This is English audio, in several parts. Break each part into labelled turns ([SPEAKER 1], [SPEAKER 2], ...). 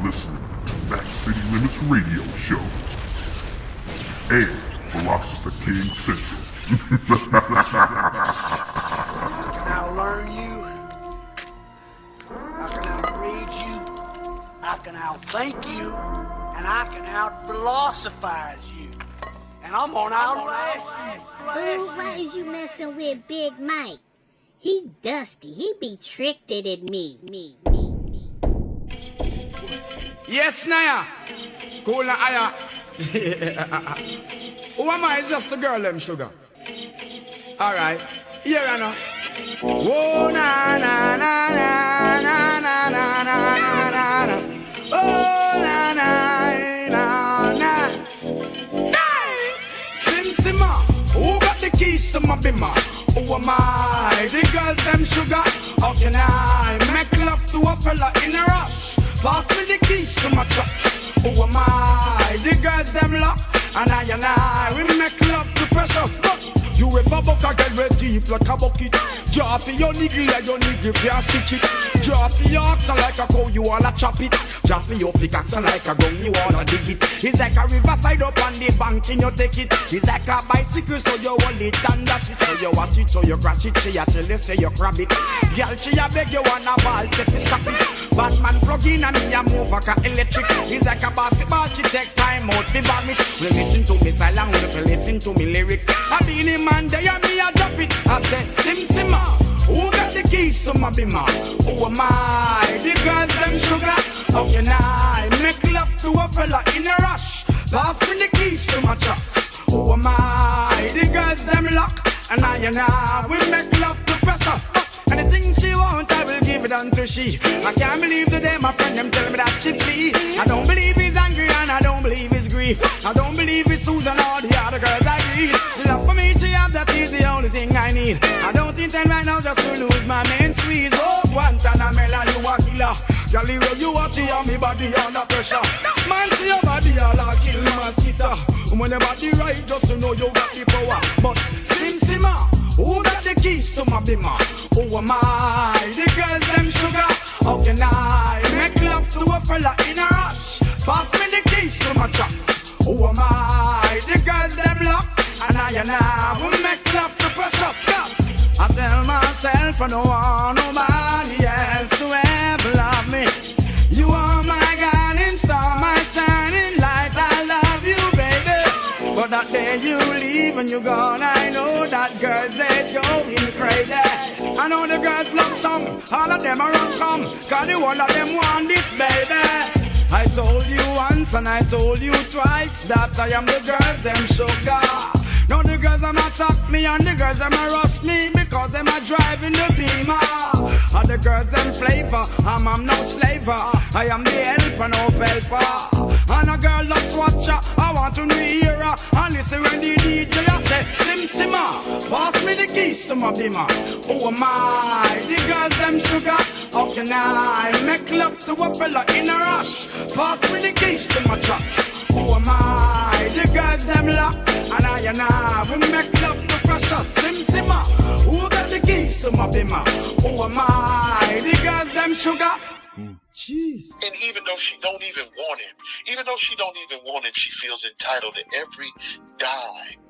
[SPEAKER 1] listening to Max City Limits Radio Show and Philosopher King Central.
[SPEAKER 2] Can I learn you? I can out-read you. I can out-think you. And I can out-philosophize you. And I'm gonna outlast you.
[SPEAKER 3] Ooh, why is you messing with Big Mike? He dusty. He be tricked at me.
[SPEAKER 4] Yes, Naya. Cool na aya. Who am I? It's just the girl, them sugar. Alright. Here I know. Whoa, na na na na na na na na na na. Oh, na na na na. Sim Simma. Who got the keys to my bimmer? Who am I? The girls, them sugar. How can I make love to a fella in a rush? Pass me the keys to my trucks. Who am I? The girls, them lock. And I, we make love to precious. But you ever buck a girl with deep like a bucket. Draw for your niggle like your niggle can't stitch it. Draw for your oxen like a cow, you wanna chop it. Draw for your pickaxe like a gun, you wanna dig it. It's like a riverside up on the bank and you take it. It's like a bicycle, so you hold it and dash it. So you watch it, so you crash it. She a tell you, say you grab it. Girl, she a beg you wanna ball, take it, stop it. Batman plug in and me a move like a electric. It's like a basketball, she take time out to bomb it. We listen to me silent, we listen to me lyrics. I be the man, they and me a drop it. I said, Sim Simma, who got the keys to my bimmer? Who am I? The girls, them sugar. How can I make love to a fella in a rush? Pass me the keys to my trucks. Who am I? The girls, them lock. And I we make love to pressure. Anything she want, I will give it unto she. I can't believe today my friend them tell me that she flee. I don't believe he's angry and I don't believe he's grief. I don't believe it's Susan or the other girls I read. Love for me, she have, that is the only thing I need. I don't intend right now just to lose my main squeeze. Oh, Guantanamela, you a killer. Girl, you watch you on me body under pressure. Man, see your body all a kill mosquito. When your body right, just to know you got the power. But Sim Simma, who got the keys to my bimmer? Who am I? The girls, them sugar. How can I make love to a fella in a rush? Pass me the keys to my trucks. Who am I? The girls, them lock. And I will make love to precious stuff. I tell myself I don't want nobody else to ever love me. You are my guiding star, my shining light. I love you, baby. But that day you leave and you're gone, I know that girls, they're going crazy. I know the girls love song, all of them are come, cause the whole of them want this, baby. I told you once and I told you twice that I am the girls, them sugar. Now the girls them attack me and the girls them rush me because them are driving the beamer. And the girls them flavor, I'm no slaver. I am the helper, no helper. And a girl loves watcher, I want to hear her. And listen when the DJ say, Sim Simma, pass me the keys to my bimmer. Who am I? The girls them sugar. How can I make love to a fella in a rush? Pass me the keys to my trucks. Who am I? The girls them lock. And I we make love to precious. Sim Simma, who got the keys to my bimmer? Who am I? The girls them sugar. Jeez.
[SPEAKER 5] And even though she don't even want him, she feels entitled to every dime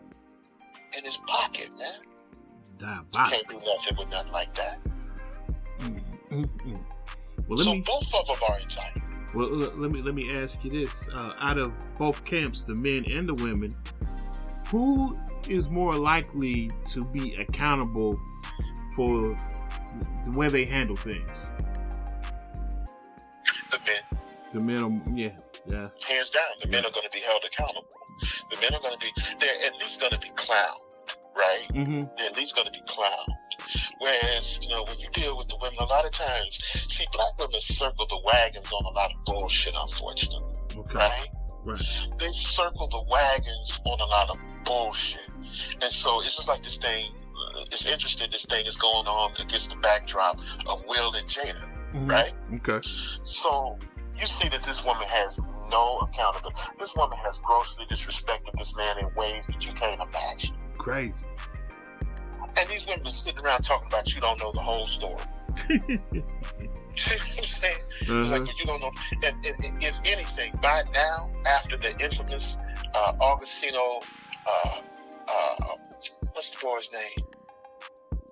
[SPEAKER 5] in his pocket, man. You can't do nothing with nothing like that.
[SPEAKER 6] Well,
[SPEAKER 5] so both of them are entitled.
[SPEAKER 6] Well, let me ask you this: out of both camps, the men and the women, who is more likely to be accountable for the way they handle things?
[SPEAKER 5] The men.
[SPEAKER 6] The men are, yeah.
[SPEAKER 5] Hands down, the men are going to be held accountable. The men are going to be, they're at least going to be clowned, right?
[SPEAKER 6] Mm-hmm.
[SPEAKER 5] They're at least going to be clowned. Whereas, when you deal with the women, a lot of times, see, black women circle the wagons on a lot of bullshit, unfortunately.
[SPEAKER 6] Okay.
[SPEAKER 5] Right?
[SPEAKER 6] They
[SPEAKER 5] circle the wagons on a lot of bullshit. And so it's just like this thing, it's interesting, this thing is going on against the backdrop of Will and Jada, right?
[SPEAKER 6] Okay.
[SPEAKER 5] So you see that this woman has no accountability. This woman has grossly disrespected this man in ways that you can't imagine.
[SPEAKER 6] Crazy.
[SPEAKER 5] And these women are sitting around talking about you don't know the whole story. You see what I'm saying? It's like, but you don't know. And if anything, by now, after the infamous Augustino, what's the boy's name?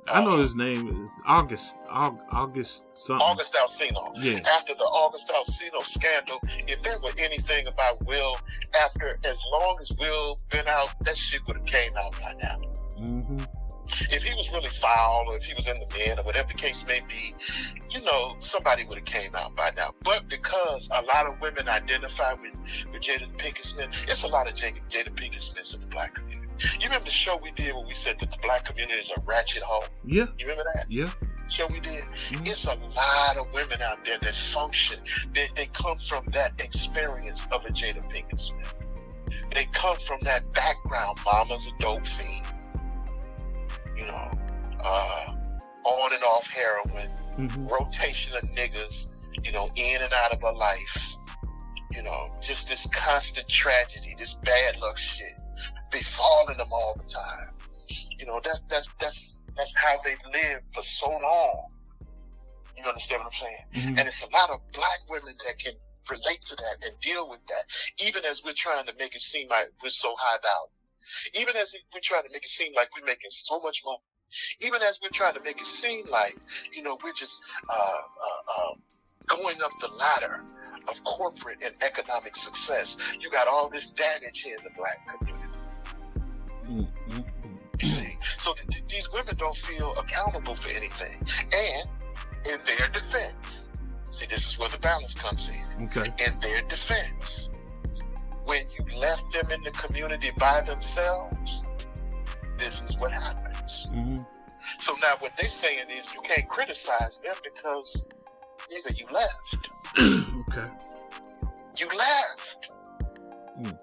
[SPEAKER 6] I know his name is August something.
[SPEAKER 5] August Alsina.
[SPEAKER 6] Yeah.
[SPEAKER 5] After the August Alsina scandal, if there were anything about Will, as long as Will been out, that shit would have came out by now.
[SPEAKER 6] Mm-hmm.
[SPEAKER 5] If he was really foul, or if he was in the men, or whatever the case may be, somebody would have came out by now. But because a lot of women identify with Jada Pinkett Smith, it's a lot of Jada Pinkett Smiths in the black community. You remember the show we did where we said that the black community is a ratchet hole?
[SPEAKER 6] Yeah.
[SPEAKER 5] You remember that?
[SPEAKER 6] Yeah.
[SPEAKER 5] Show we did?
[SPEAKER 6] Mm-hmm.
[SPEAKER 5] It's a lot of women out there that function. They come from that experience of a Jada Pinkett Smith. They come from that background. Mama's a dope fiend. On and off heroin,
[SPEAKER 6] Mm-hmm.
[SPEAKER 5] rotation of niggas, in and out of her life. Just this constant tragedy, this bad luck shit befalling them all the time. That's how they lived for so long. You understand what I'm saying?
[SPEAKER 6] Mm-hmm.
[SPEAKER 5] And it's a lot of black women that can relate to that and deal with that, even as we're trying to make it seem like we're so high value. Even as we're trying to make it seem like we're making so much money. Even as we're trying to make it seem like, we're just going up the ladder of corporate and economic success. You got all this damage here in the black community.
[SPEAKER 6] Mm-hmm.
[SPEAKER 5] You see? So these women don't feel accountable for anything. And in their defense, see, this is where the balance comes in.
[SPEAKER 6] Okay.
[SPEAKER 5] In their defense, when you left them in the community by themselves, this is what happens.
[SPEAKER 6] Mm-hmm.
[SPEAKER 5] So now what they're saying is you can't criticize them because, nigga, you left.
[SPEAKER 6] Okay.
[SPEAKER 5] You left.
[SPEAKER 6] Mm.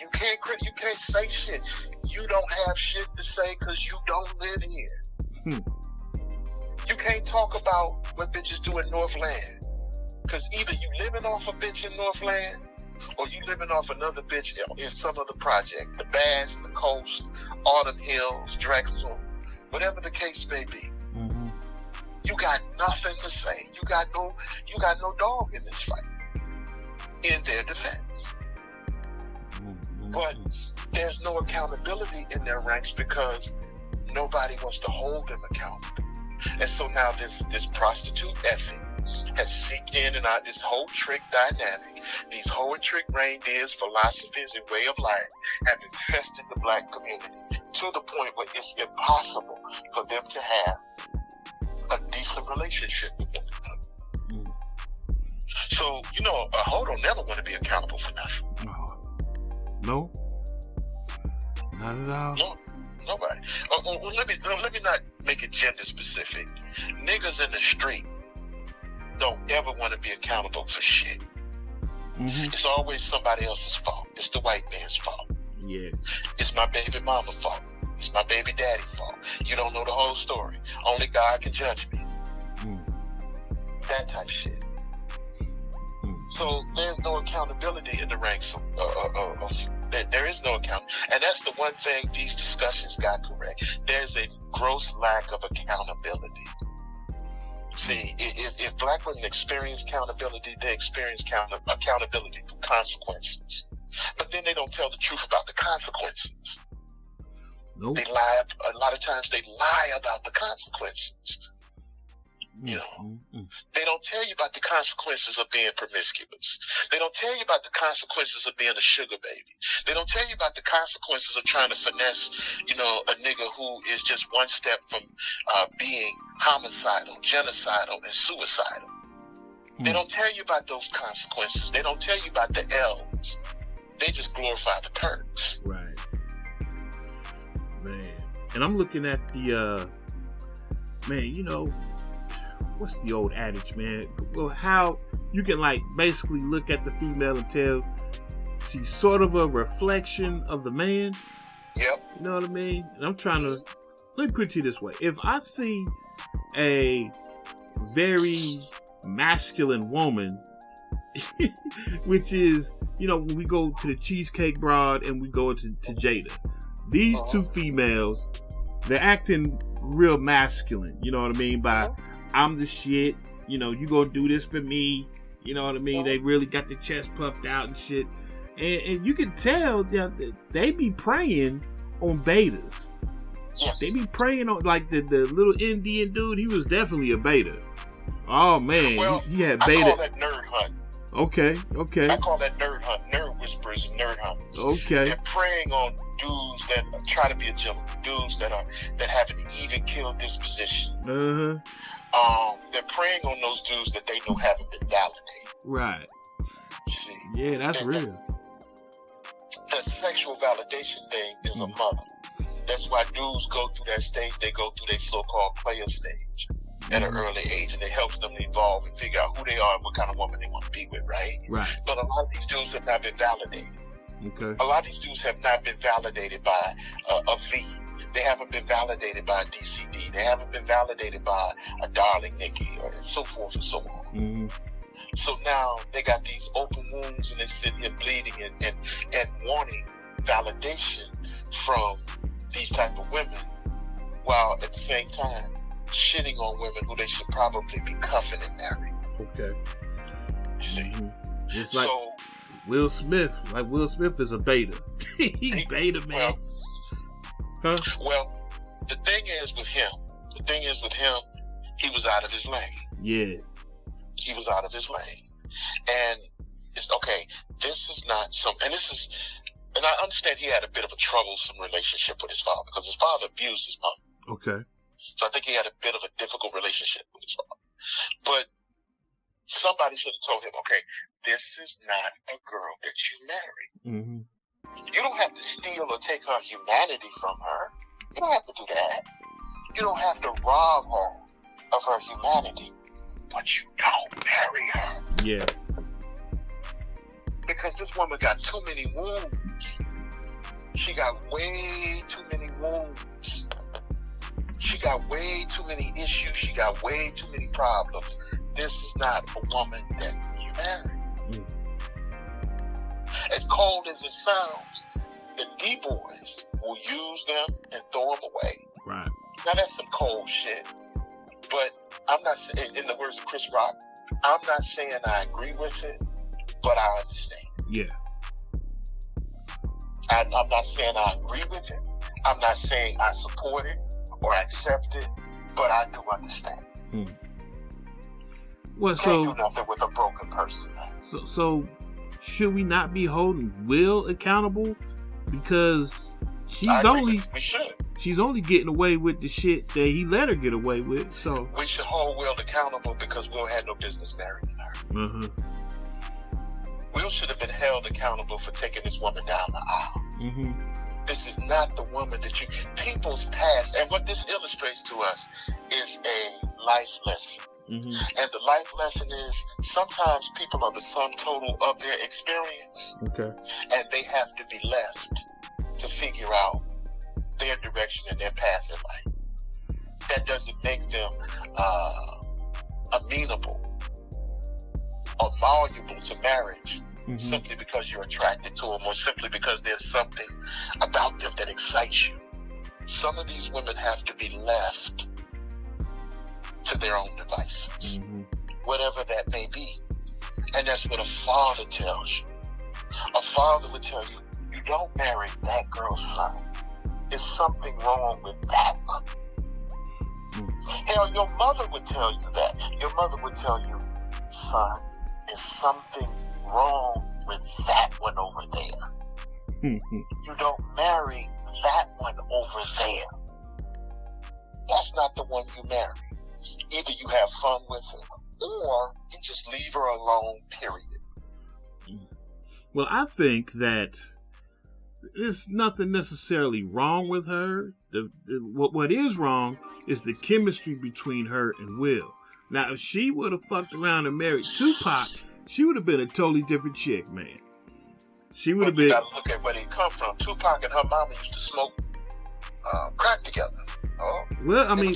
[SPEAKER 5] You can't say shit. You don't have shit to say because you don't live here. You can't talk about what bitches do in Northland because either you living off a bitch in Northland or you living off another bitch in some other project. The Bass, the Coast, Autumn Hills, Drexel, whatever the case may be.
[SPEAKER 6] Mm-hmm.
[SPEAKER 5] You got nothing to say. You got no dog in this fight. In their defense.
[SPEAKER 6] Mm-hmm.
[SPEAKER 5] But there's no accountability in their ranks because nobody wants to hold them accountable. And so now this prostitute ethic has seeped in and out. This whole trick dynamic, these whole trick reindeers, philosophies, and way of life have infested the black community to the point where it's impossible for them to have a decent relationship with one another. So, a hoe don't never want to be accountable for nothing.
[SPEAKER 6] No. Not at all.
[SPEAKER 5] No, nobody. Let me not make it gender specific. Niggas in the street don't ever want to be accountable for shit.
[SPEAKER 6] Mm-hmm.
[SPEAKER 5] It's always somebody else's fault. It's the white man's fault.
[SPEAKER 6] Yeah.
[SPEAKER 5] It's my baby mama's fault. It's my baby daddy's fault. You don't know the whole story. Only God can judge me. That type shit. So there's no accountability in the ranks of there is no account. And that's the one thing these discussions got correct. There's a gross lack of accountability. See, if black women experience accountability, they experience accountability for consequences. But then they don't tell the truth about the consequences.
[SPEAKER 6] Nope.
[SPEAKER 5] They lie. A lot of times they lie about the consequences. They don't tell you about the consequences of being promiscuous. They don't tell you about the consequences of being a sugar baby. They don't tell you about the consequences of trying to finesse, a nigga who is just one step from being homicidal, genocidal, and suicidal. They don't tell you about those consequences. They don't tell you about the L's. They just glorify the perks.
[SPEAKER 6] Right. Man. And I'm looking at the, what's the old adage, man? Well, how you can basically look at the female and tell she's sort of a reflection of the man.
[SPEAKER 5] Yep.
[SPEAKER 6] You know what I mean? And I'm trying to, let me put it to you this way. If I see a very masculine woman, which is, when we go to the Cheesecake Broad and we go to Jada, these two females, they're acting real masculine. You know what I mean? By I'm the shit. you know, you gonna do this for me. You know what I mean? They really got the chest puffed out and shit. And you can tell that they be preying on betas.
[SPEAKER 5] Yes.
[SPEAKER 6] They be preying on, like, the little Indian dude. He was definitely a beta. Oh, man.
[SPEAKER 5] Well,
[SPEAKER 6] he had beta.
[SPEAKER 5] I call that nerd hunting.
[SPEAKER 6] Okay.
[SPEAKER 5] I call that nerd hunt, nerd whisperers and nerd hunters.
[SPEAKER 6] Okay.
[SPEAKER 5] They're preying on dudes that try to be a gentleman, dudes that have an even kill disposition. They're preying on those dudes that they know haven't been validated.
[SPEAKER 6] Right.
[SPEAKER 5] You see?
[SPEAKER 6] Yeah, that's real.
[SPEAKER 5] The sexual validation thing is a mother. That's why dudes go through that stage. They go through their so-called player stage at an early age, and it helps them evolve and figure out who they are and what kind of woman they want to be with, right?
[SPEAKER 6] Right.
[SPEAKER 5] But a lot of these dudes have not been validated.
[SPEAKER 6] Okay.
[SPEAKER 5] A lot of these dudes have not been validated by a V. They haven't been validated by a DCD. They haven't been validated by a Darling Nikki, and so forth and so on.
[SPEAKER 6] Mm-hmm.
[SPEAKER 5] So now they got these open wounds, and they're sitting here bleeding and wanting validation from these type of women, while at the same time shitting on women who they should probably be cuffing and marrying.
[SPEAKER 6] Okay.
[SPEAKER 5] You see?
[SPEAKER 6] Mm-hmm. Just like Will Smith. Like, Will Smith is a beta. He beta, man.
[SPEAKER 5] Well, the thing is with him, he was out of his lane.
[SPEAKER 6] Yeah.
[SPEAKER 5] He was out of his lane. And it's okay, this is not and I understand he had a bit of a troublesome relationship with his father, because his father abused his mother. Okay. So I think he had a bit of a difficult relationship with his father. But somebody should have told him, okay, this is not a girl that you marry. Mm-hmm. You don't have to steal or take her humanity from her. You don't have to do that. You don't have to rob her of her humanity. But you don't marry her. Yeah. Because this woman got too many wounds. She got way too many wounds. She got way too many issues. She got way too many problems. This is not a woman that you marry. As cold as it sounds, the D-boys will use them and throw them away. Right. Now that's some cold shit. But I'm not saying, in the words of Chris Rock, I'm not saying I agree with it, but I understand. Yeah. I'm not saying I agree with it. I'm not saying I support it or accept it, but I do understand. Well, can't do nothing with a broken person.
[SPEAKER 6] So should we not be holding Will accountable? Because she's only getting away with the shit that he let her get away with. So
[SPEAKER 5] we should hold Will accountable, because Will had no business marrying her. Mm-hmm. Will should have been held accountable for taking this woman down the aisle. Mm-hmm. This is not the woman that people's past, and what this illustrates to us is a life lesson. Mm-hmm. And the life lesson is sometimes people are the sum total of their experience. Okay. And they have to be left to figure out their direction and their path in life. That doesn't make them amenable or malleable to marriage. Mm-hmm. Simply because you're attracted to them, or simply because there's something about them that excites you. Some of these women have to be left to their own devices, whatever that may be. And that's what a father tells you. A father would tell you, you don't marry that girl's son. There's something wrong with that one. Hell, your mother would tell you that. Your mother would tell you, son, there's something wrong with that one over there. You don't marry that one over there. That's not the one you marry. Either you have fun with her, or you just leave her alone, period.
[SPEAKER 6] Well, I think that there's nothing necessarily wrong with her. What is wrong is the chemistry between her and Will. Now, if she would have fucked around and married Tupac, she would have been a totally different chick, man. She would have been.
[SPEAKER 5] You gotta look at where they come from. Tupac and her mama used to smoke crack together. Oh,
[SPEAKER 6] well, I mean,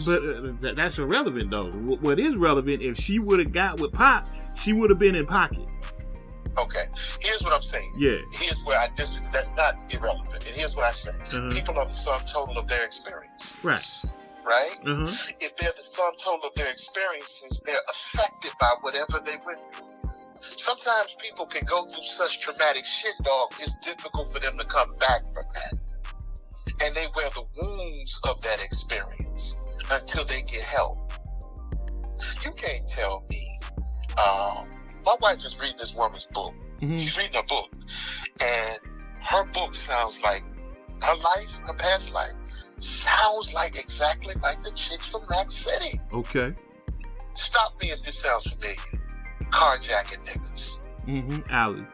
[SPEAKER 6] but that's irrelevant, though. What is relevant, if she would have got with Pop, she would have been in pocket.
[SPEAKER 5] Okay, here's what I'm saying. Yeah. Here's where I disagree. That's not irrelevant. And here's what I say. People are the sum total of their experience. Right. right?
[SPEAKER 6] Uh-huh.
[SPEAKER 5] If they're the sum total of their experiences, they're affected by whatever they went through. Sometimes people can go through such traumatic shit, dog, it's difficult for them to come back from that. And they wear the wounds of that experience until they get help. You can't tell me. My wife is reading this woman's book.
[SPEAKER 6] Mm-hmm.
[SPEAKER 5] She's reading a book. And her book sounds like her life, her past life, sounds like exactly like the chicks from Mac City.
[SPEAKER 6] Okay.
[SPEAKER 5] Stop me if this sounds familiar. Carjacking niggas.
[SPEAKER 6] Mm-hmm. Allie.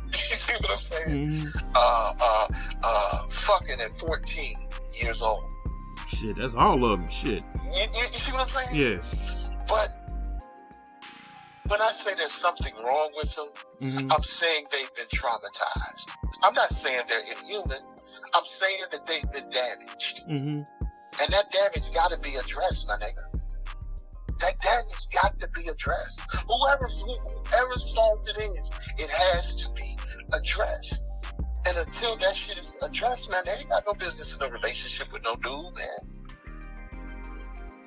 [SPEAKER 5] You see what I'm saying?
[SPEAKER 6] Mm-hmm.
[SPEAKER 5] Fucking at 14 years old.
[SPEAKER 6] Shit, that's all of them. Shit.
[SPEAKER 5] You see what I'm saying?
[SPEAKER 6] Yeah.
[SPEAKER 5] But when I say there's something wrong with them,
[SPEAKER 6] Mm-hmm.
[SPEAKER 5] I'm saying they've been traumatized. I'm not saying they're inhuman. I'm saying that they've been damaged.
[SPEAKER 6] Mm-hmm.
[SPEAKER 5] And that damage got to be addressed, my nigga. That damage got to be addressed. Whoever's fault it is, it has to be addressed. And until that shit is addressed, man, they ain't got no business in a relationship with no dude, man.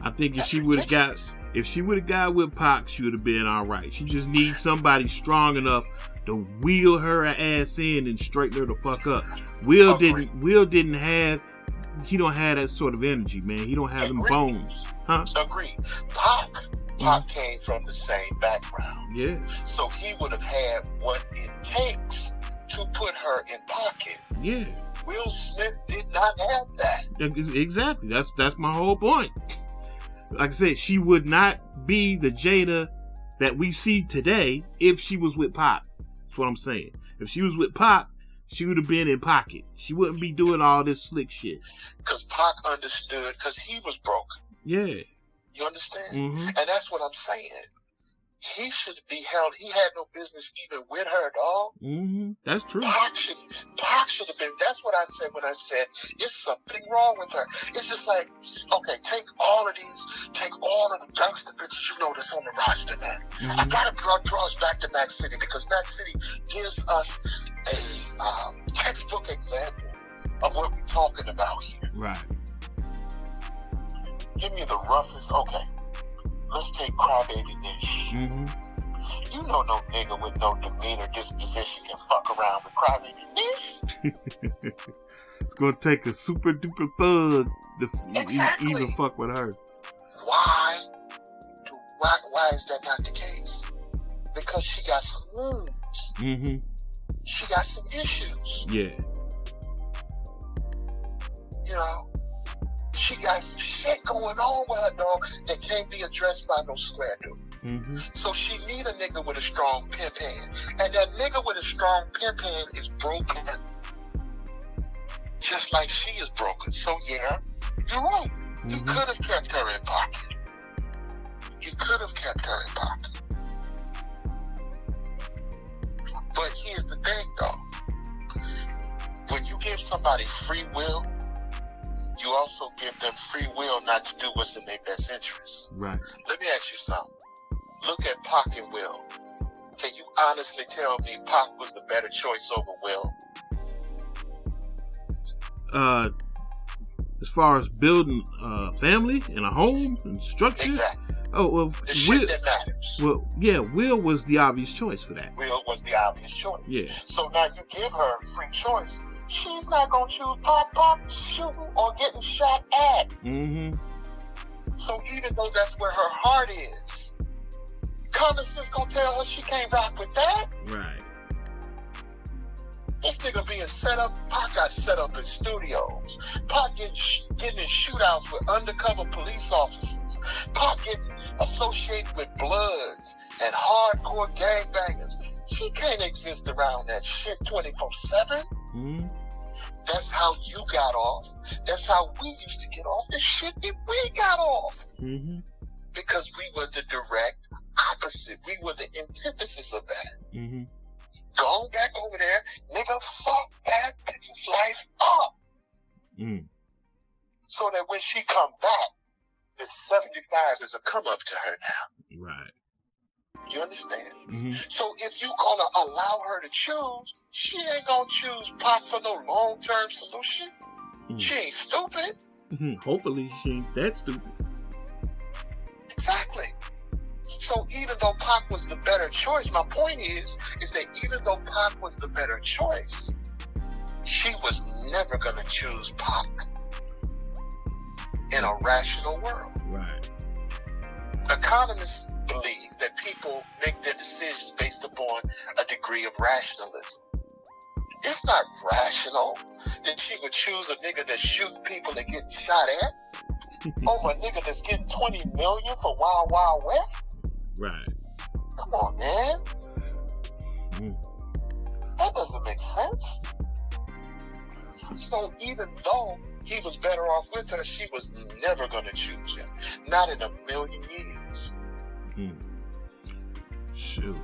[SPEAKER 6] I think
[SPEAKER 5] That's
[SPEAKER 6] if she would have got with Pac, she would have been all right. She just needs somebody strong enough to wheel her ass in and straighten her the fuck up. Will didn't have. He don't have that sort of energy, man. He don't have them bones, huh?
[SPEAKER 5] Agreed. Pac came from the same background.
[SPEAKER 6] Yeah.
[SPEAKER 5] So he would have had what it takes to put her in pocket.
[SPEAKER 6] Yeah.
[SPEAKER 5] Will Smith did not have that.
[SPEAKER 6] Exactly. That's my whole point. Like I said, she would not be the Jada that we see today if she was with Pac. That's what I'm saying. If she was with Pac, she would have been in pocket. She wouldn't be doing all this slick shit.
[SPEAKER 5] Because Pac understood, because he was broken.
[SPEAKER 6] Yeah.
[SPEAKER 5] You understand?
[SPEAKER 6] Mm-hmm.
[SPEAKER 5] And that's what I'm saying. He should be held. He had no business even with her, dog.
[SPEAKER 6] Mm-hmm. That's true.
[SPEAKER 5] Pac should have been. That's what I said when I said it's something wrong with her. It's just like, okay, take all of the gangster bitches you know that's on the roster, man.
[SPEAKER 6] Mm-hmm.
[SPEAKER 5] I gotta draw us back to Mac City because Mac City gives us a textbook example of what we're talking about here.
[SPEAKER 6] Right.
[SPEAKER 5] Give me the roughest. Okay, let's take Crybaby Nish.
[SPEAKER 6] Mm-hmm.
[SPEAKER 5] You know no nigga with no demeanor disposition can fuck around with Crybaby Nish.
[SPEAKER 6] It's gonna take a super duper thug to
[SPEAKER 5] Exactly.
[SPEAKER 6] even fuck with her.
[SPEAKER 5] Why is that not the case? Because she got some wounds.
[SPEAKER 6] Mm-hmm.
[SPEAKER 5] She got some issues.
[SPEAKER 6] Yeah.
[SPEAKER 5] You know, she got some shit going on with her, dog, that can't be addressed by no square dude.
[SPEAKER 6] Mm-hmm.
[SPEAKER 5] So she need a nigga with a strong pimp hand. And that nigga with a strong pimp hand is broken. Just like she is broken. So yeah, you're right. He
[SPEAKER 6] Mm-hmm.
[SPEAKER 5] could have kept her in pocket. He could have kept her in pocket. But here's the thing, though. When you give somebody free will, you also give them free will not to do what's in their best interest.
[SPEAKER 6] Right.
[SPEAKER 5] Let me ask you something. Look at Pac and Will. Can you honestly tell me Pac was the better choice over Will?
[SPEAKER 6] As far as building a family and a home and structure.
[SPEAKER 5] Exactly.
[SPEAKER 6] Oh, well,
[SPEAKER 5] The shit that matters.
[SPEAKER 6] Well, yeah, Will was the obvious choice for that.
[SPEAKER 5] Will was the obvious choice.
[SPEAKER 6] Yeah.
[SPEAKER 5] So now you give her free choice. She's not going to choose Pac shooting or getting shot at.
[SPEAKER 6] Mm-hmm.
[SPEAKER 5] So even though that's where her heart is, common sense going to tell her she can't rock with that.
[SPEAKER 6] Right.
[SPEAKER 5] This nigga being set up, Pac got set up in studios. Pac getting in shootouts with undercover police officers. Pac getting associated with Bloods and hardcore gangbangers. She can't exist around that shit 24/7.
[SPEAKER 6] Mm-hmm.
[SPEAKER 5] That's how you got off. That's how we used to get off the shit that we got off.
[SPEAKER 6] Mm-hmm.
[SPEAKER 5] Because we were the direct opposite. We were the antithesis of that.
[SPEAKER 6] Mm-hmm.
[SPEAKER 5] Going back over there, nigga, fuck that bitch's life up.
[SPEAKER 6] Mm.
[SPEAKER 5] So that when she come back, the 75 is a come up to her now.
[SPEAKER 6] Right.
[SPEAKER 5] You understand?
[SPEAKER 6] Mm-hmm.
[SPEAKER 5] So if you gonna allow her to choose, she ain't gonna choose Pac for no long-term solution.
[SPEAKER 6] Mm.
[SPEAKER 5] She ain't stupid.
[SPEAKER 6] Hopefully she ain't that stupid.
[SPEAKER 5] Exactly. So even though Pac was the better choice, my point is that even though Pac was the better choice, she was never going to choose Pac in a rational world.
[SPEAKER 6] Right.
[SPEAKER 5] Economists believe that people make their decisions based upon a degree of rationalism. It's not rational that she would choose a nigga that's shooting people and getting shot at over a nigga that's getting $20 million for Wild Wild West.
[SPEAKER 6] Right.
[SPEAKER 5] Come on, man. That doesn't make sense. So even though he was better off with her, she was never going to choose him. Not in a million years.
[SPEAKER 6] Shoot.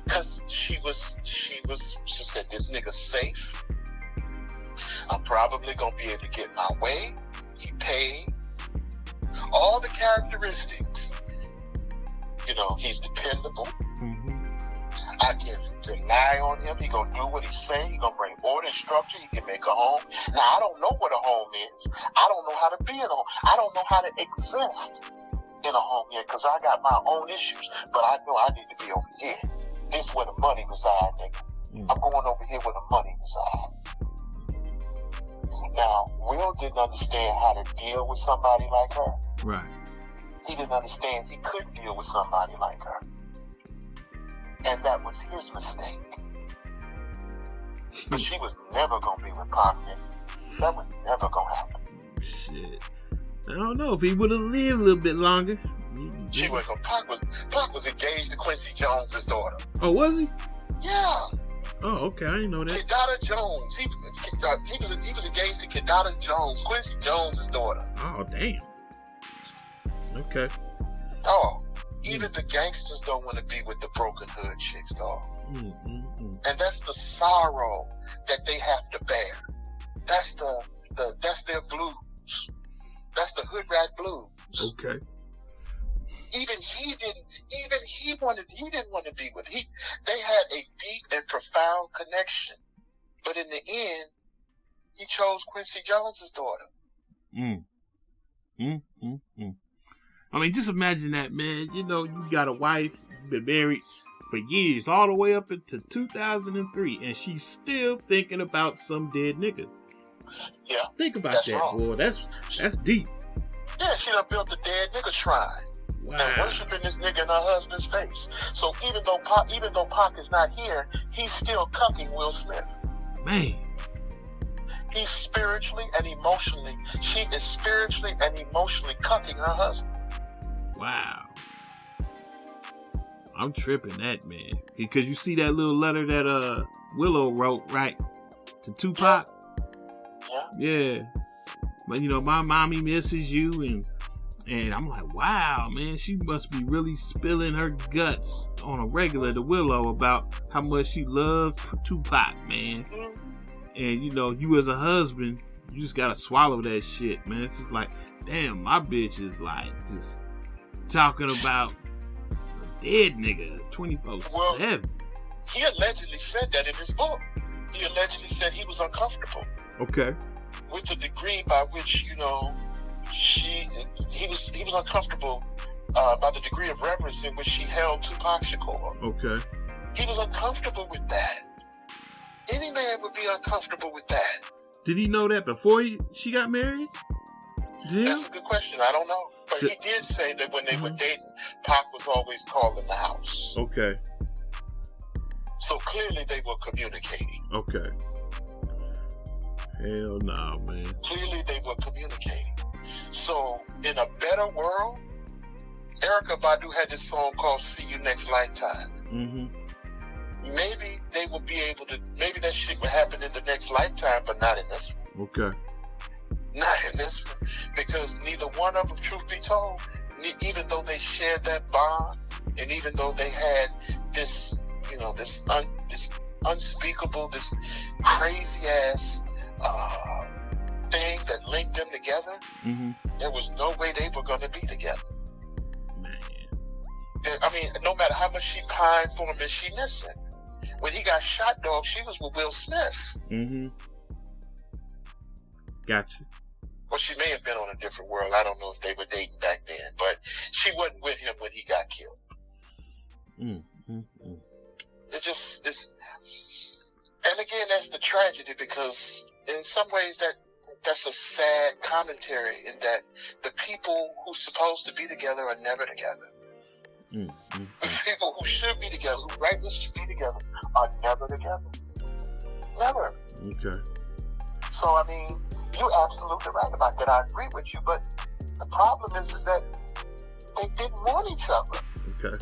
[SPEAKER 5] Because she said, this nigga's safe. I'm probably going to be able to get my way. He paid. All the characteristics. You know, he's dependable. I can rely on him. He gonna do what he say. He gonna bring order and structure. He can make a home. Now, I don't know what a home is. I don't know how to be in a home. I don't know how to exist in a home yet because I got my own issues. But I know I need to be over here. This is where the money reside, nigga. I'm going over here where the money reside. Now, Will didn't understand how to deal with somebody like her.
[SPEAKER 6] Right.
[SPEAKER 5] He didn't understand he could deal with somebody like her. And that was his mistake. But she was never going to be with Pac. That was never going to happen.
[SPEAKER 6] Shit. I don't know if he would have lived a little bit longer.
[SPEAKER 5] She wasn't going to. Pac was engaged to Quincy Jones' daughter.
[SPEAKER 6] Oh, was he?
[SPEAKER 5] Yeah.
[SPEAKER 6] Oh, okay. I didn't know that.
[SPEAKER 5] Kidada Jones. He was engaged to Kidada Jones, Quincy Jones' daughter.
[SPEAKER 6] Oh, damn. Okay.
[SPEAKER 5] Oh. Even the gangsters don't want to be with the broken hood chicks, dog. And that's the sorrow that they have to bear. That's that's their blues. That's the hood rat blues.
[SPEAKER 6] Okay.
[SPEAKER 5] Even he didn't want to be with. They had a deep and profound connection. But in the end, he chose Quincy Jones' daughter.
[SPEAKER 6] I mean, just imagine that, man. You know, you got a wife, been married for years, all the way up into 2003, and she's still thinking about some dead nigga.
[SPEAKER 5] Yeah.
[SPEAKER 6] Think about
[SPEAKER 5] that's
[SPEAKER 6] that,
[SPEAKER 5] wrong.
[SPEAKER 6] boy. That's deep.
[SPEAKER 5] Yeah, she done built a dead nigga shrine.
[SPEAKER 6] Wow.
[SPEAKER 5] And worshiping this nigga in her husband's face. So even though Pac is not here, he's still cucking Will Smith.
[SPEAKER 6] Man.
[SPEAKER 5] He's spiritually and emotionally. She is spiritually and emotionally cucking her husband.
[SPEAKER 6] Wow. I'm tripping that, man. Because you see that little letter that Willow wrote, right? To Tupac? Yeah. But you know, my mommy misses you, and I'm like, wow, man, she must be really spilling her guts on a regular to Willow about how much she loved Tupac, man. And you know, you as a husband, you just gotta swallow that shit, man. It's just like, damn, my bitch is like just talking about a dead nigga 24/7.
[SPEAKER 5] Well, he allegedly said that in his book. He allegedly said he was uncomfortable.
[SPEAKER 6] Okay.
[SPEAKER 5] With the degree by which, you know, he was uncomfortable by the degree of reverence in which she held Tupac Shakur.
[SPEAKER 6] Okay.
[SPEAKER 5] He was uncomfortable with that. Any man would be uncomfortable with that.
[SPEAKER 6] Did he know that before she got married? Yeah.
[SPEAKER 5] That's a good question. I don't know. But he did say that when they were dating, Pac was always calling the house.
[SPEAKER 6] Okay.
[SPEAKER 5] So clearly they were communicating.
[SPEAKER 6] Okay. Hell no, man.
[SPEAKER 5] Clearly they were communicating. So in a better world, Erykah Badu had this song called See You Next Lifetime. Maybe they will be able to, maybe that shit would happen in the next lifetime, but not in this one.
[SPEAKER 6] Okay.
[SPEAKER 5] Not in this one. Because neither one of them, truth be told, even though they shared that bond, and even though they had this, you know, this unspeakable, this crazy ass thing that linked them together, there was no way they were going to be together.
[SPEAKER 6] Man.
[SPEAKER 5] I mean, no matter how much she pined for him and she missed him. When he got shot, dog, she was with Will Smith.
[SPEAKER 6] Gotcha.
[SPEAKER 5] Well, she may have been on a different world. I don't know if they were dating back then, but she wasn't with him when he got killed. It's and again, that's the tragedy, because in some ways that's a sad commentary in that the people who's supposed to be together are never together. The people who should be together, who rightly should be together, are never together. Never.
[SPEAKER 6] Okay.
[SPEAKER 5] So, I mean, you're absolutely right about that. I agree with you, but the problem is that they didn't want each other.
[SPEAKER 6] Okay.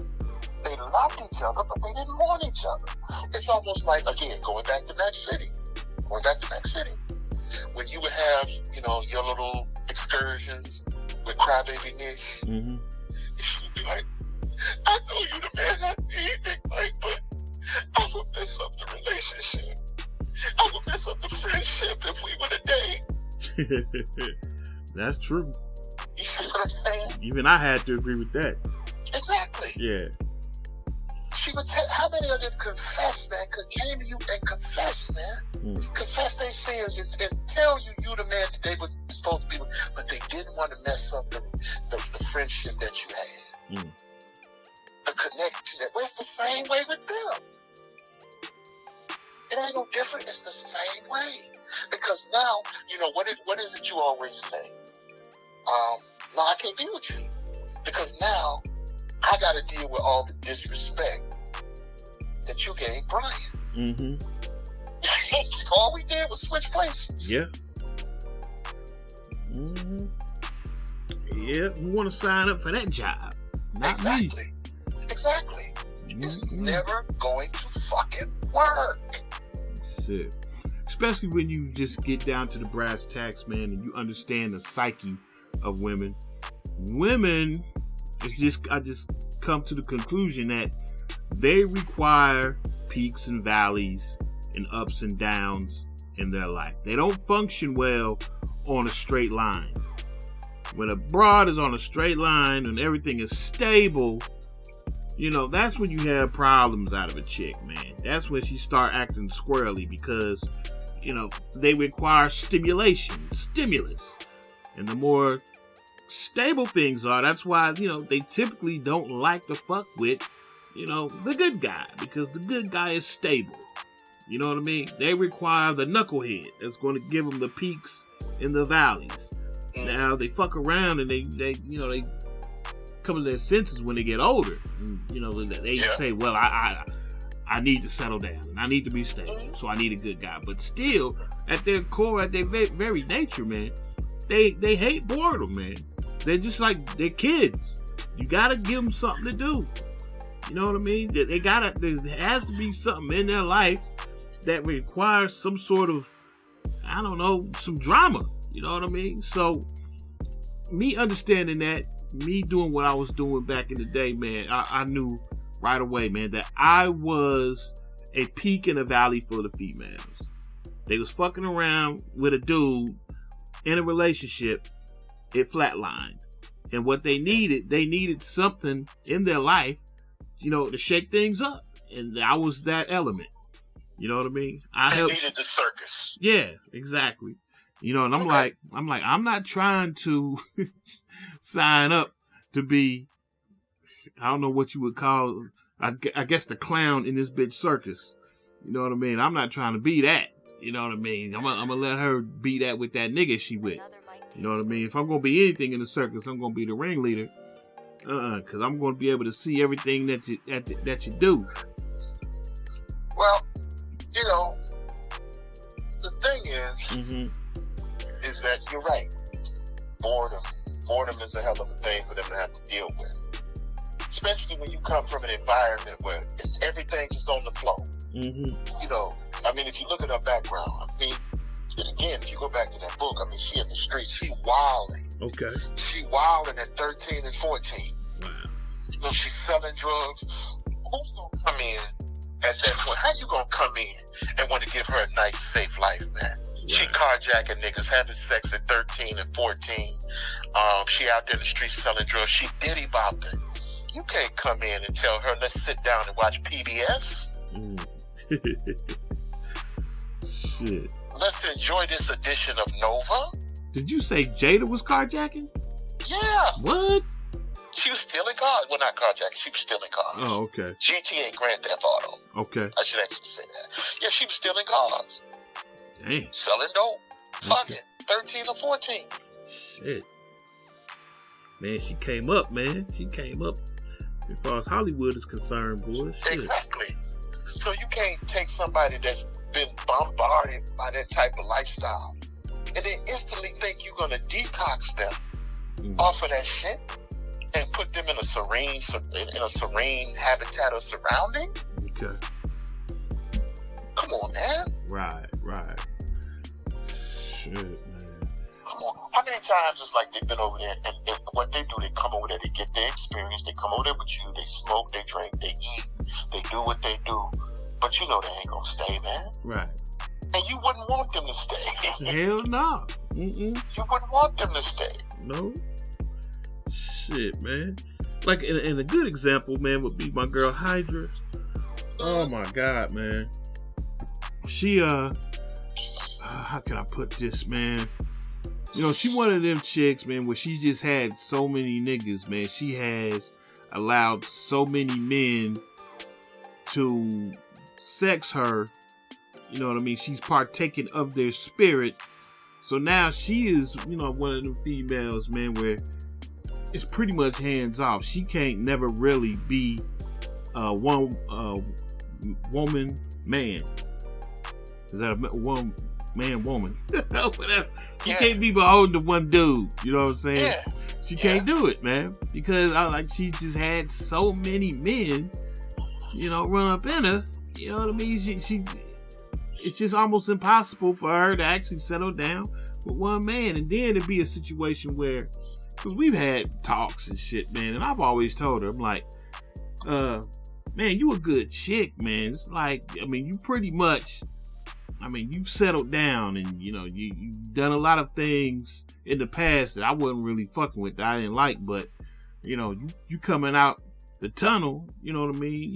[SPEAKER 5] They loved each other, but they didn't want each other. It's almost like, again, going back to Mac City. When you would have, your little excursions with Crybaby Nish, she would be like, I know you the man I need, Big Mike, but I would mess up the relationship. I would mess up the friendship if we were to date.
[SPEAKER 6] That's true.
[SPEAKER 5] You see what I'm saying?
[SPEAKER 6] Even I had to agree with that.
[SPEAKER 5] Exactly.
[SPEAKER 6] Yeah.
[SPEAKER 5] She would tell, how many of them confess, man, came to you and confess, man. Confess their sins and tell you the man that they were supposed to be with, but they didn't want to mess up the friendship that you had. The connection. It's the same way with them. It ain't no different. It's the same way. Because now, what is it you always say? No, I can't be with you. Because now, I got to deal with all the disrespect that you gave Brian. All we did was switch places.
[SPEAKER 6] Yeah. Yeah, we want to sign up for that job. Not me.
[SPEAKER 5] Exactly. It's never going to fucking work.
[SPEAKER 6] Shit. Especially when you just get down to the brass tacks, man, and you understand the psyche of women. Women, I just come to the conclusion that they require peaks and valleys and ups and downs in their life. They don't function well on a straight line. When a broad is on a straight line and everything is stable, that's when you have problems out of a chick, man. That's when she start acting squirrely because, they require stimulus. And the more stable things are, that's why, they typically don't like to fuck with, the good guy, because the good guy is stable. You know what I mean? They require the knucklehead that's going to give them the peaks and the valleys. Now they fuck around and they come to their senses when they get older. And, they say, well, I need to settle down and I need to be stable, so I need a good guy. But still, at their core, at their very nature, man, they hate boredom, man. They're just like, they're kids. You gotta give them something to do. You know what I mean? There has to be something in their life that requires some sort of, some drama. You know what I mean? So, me understanding that, me doing what I was doing back in the day, man, I knew right away, man, that I was a peak in a valley for the females. They was fucking around with a dude in a relationship, it flatlined. And what they needed something in their life, to shake things up. And I was that element. You know what I mean?
[SPEAKER 5] They needed the circus.
[SPEAKER 6] Yeah, exactly. And I'm like, I'm not trying to sign up to be, I don't know what you would call, I guess the clown in this bitch circus. You know what I mean? I'm not trying to be that. You know what I mean? I'm gonna let her be that with that nigga she with. You know what I mean? If I'm gonna be anything in the circus, I'm gonna be the ringleader. Cause I'm gonna be able to see everything that you do.
[SPEAKER 5] Well, the thing is that you're right. Boredom is a hell of a thing for them to have to deal with. Especially when you come from an environment where it's everything just on the flow. If you look at her background, again, if you go back to that book, she in the streets, she wilding. Okay. She wilding at 13 and 14. Wow. She's selling drugs. Who's gonna come in at that point? How you gonna come in and want to give her a nice, safe life, man? Right. She carjacking niggas, having sex at 13 and 14. She out there in the streets selling drugs. She diddy bopping. You can't come in and tell her, let's sit down and watch PBS.
[SPEAKER 6] Shit.
[SPEAKER 5] Let's enjoy this edition of Nova.
[SPEAKER 6] Did you say Jada was carjacking?
[SPEAKER 5] Yeah.
[SPEAKER 6] What?
[SPEAKER 5] She was stealing cars. Well, not carjacking. She was stealing cars.
[SPEAKER 6] Oh, okay.
[SPEAKER 5] GTA Grand Theft Auto.
[SPEAKER 6] Okay.
[SPEAKER 5] I should actually say that. Yeah, she was stealing cars.
[SPEAKER 6] Dang.
[SPEAKER 5] Selling dope. Fuck it. 13 or 14.
[SPEAKER 6] Shit. Man, she came up, man. She came up as far as Hollywood is concerned, boy. Shit.
[SPEAKER 5] Exactly. So you can't take somebody that's been bombarded by that type of lifestyle and then instantly think you're going to detox them off of that shit and put them in a serene habitat or surrounding.
[SPEAKER 6] Okay.
[SPEAKER 5] Come on, man.
[SPEAKER 6] Right. Shit, man.
[SPEAKER 5] Come on. How many times it's like they've been over there and what they do, they come over there, they get their experience, they come over there with you, they smoke, they drink, they eat, they do what they do. But you know they ain't gonna stay, man. Right. And you wouldn't want them to stay.
[SPEAKER 6] Hell no.
[SPEAKER 5] You wouldn't want them to stay.
[SPEAKER 6] No. Shit, man. Like, and a good example, man, would be my girl Hydra. Oh my God, man. She, how can I put this, man? You know, she one of them chicks, man, where she just had so many niggas, man. She has allowed so many men to sex her. You know what I mean? She's partaking of their spirit. So now she is, you know, one of them females, man, where it's pretty much hands off. She can't never really be one woman, man. Is that a one man, woman? Whatever. She can't be beholden to one dude. You know what I'm saying?
[SPEAKER 5] Yeah.
[SPEAKER 6] She can't do it, man. Because she just had so many men, you know, run up in her. You know what I mean? She it's just almost impossible for her to actually settle down with one man. And then it'd be a situation where, because we've had talks and shit, man, and I've always told her, I'm like, man, you a good chick, man. It's like, I mean, you pretty much, I mean, you've settled down and, you know, you've done a lot of things in the past that I wasn't really fucking with, that I didn't like, but, you know, you coming out the tunnel, you know what I mean?